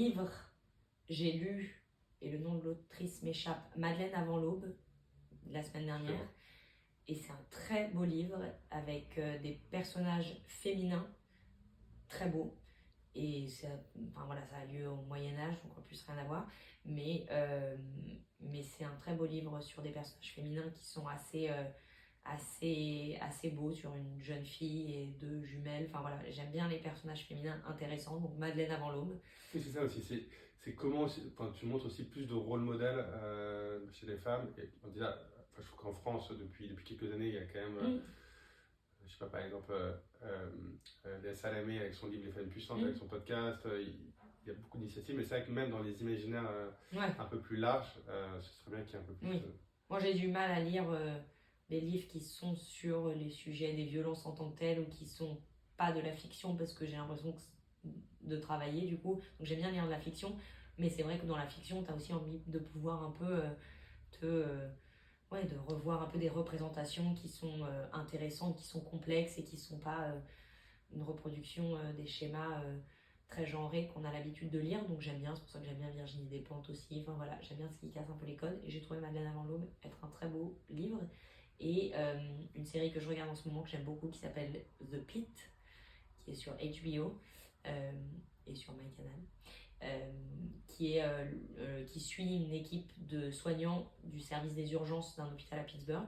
livre, j'ai lu, et le nom de l'autrice m'échappe, Madeleine avant l'aube, la semaine dernière. Et c'est un très beau livre avec des personnages féminins très beaux. Et ça, enfin, voilà, ça a lieu au Moyen-Âge, donc en plus rien à voir. Mais c'est un très beau livre sur des personnages féminins qui sont assez beaux, sur une jeune fille et deux jumelles. Enfin voilà, j'aime bien les personnages féminins intéressants. Donc Madeleine avant l'aube. Oui, c'est ça aussi. C'est comment enfin, tu montres aussi plus de rôle modèle chez les femmes. Et, on dirait, enfin, je trouve qu'en France, depuis quelques années, il y a quand même, je sais pas, par exemple, Léa Salamé avec son livre Les femmes puissantes, avec son podcast. Il y a beaucoup d'initiatives, mais c'est vrai que même dans les imaginaires Ouais. un peu plus larges, ce serait bien qu'il y ait un peu plus. Oui. Moi, j'ai du mal à lire des livres qui sont sur les sujets des violences en tant que telles ou qui sont pas de la fiction parce que j'ai l'impression de travailler du coup. Donc j'aime bien lire de la fiction, mais c'est vrai que dans la fiction, tu as aussi envie de pouvoir un peu de revoir un peu des représentations qui sont intéressantes, qui sont complexes et qui sont pas une reproduction des schémas très genrés qu'on a l'habitude de lire. Donc j'aime bien, c'est pour ça que j'aime bien Virginie Despentes aussi. Enfin voilà, j'aime bien ce qui casse un peu les codes. Et j'ai trouvé Madeleine avant l'aube être un très beau livre. Et une série que je regarde en ce moment que j'aime beaucoup qui s'appelle The Pitt, qui est sur HBO et sur MyCanal. Qui suit une équipe de soignants du service des urgences d'un hôpital à Pittsburgh.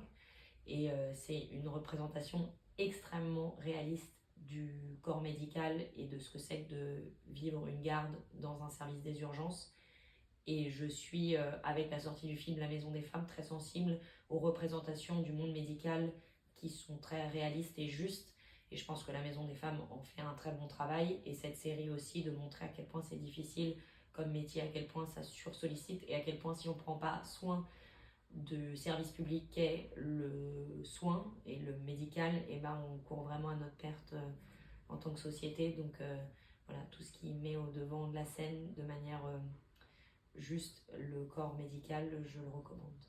Et c'est une représentation extrêmement réaliste du corps médical et de ce que c'est que de vivre une garde dans un service des urgences. Et je suis, avec la sortie du film La Maison des Femmes, très sensible aux représentations du monde médical qui sont très réalistes et justes. Et je pense que La Maison des Femmes en fait un très bon travail. Et cette série aussi, de montrer à quel point c'est difficile comme métier, à quel point ça sursollicite et à quel point si on ne prend pas soin de service public qu'est le soin et le médical, et ben on court vraiment à notre perte en tant que société. Donc voilà, tout ce qui met au devant de la scène de manière juste le corps médical, je le recommande.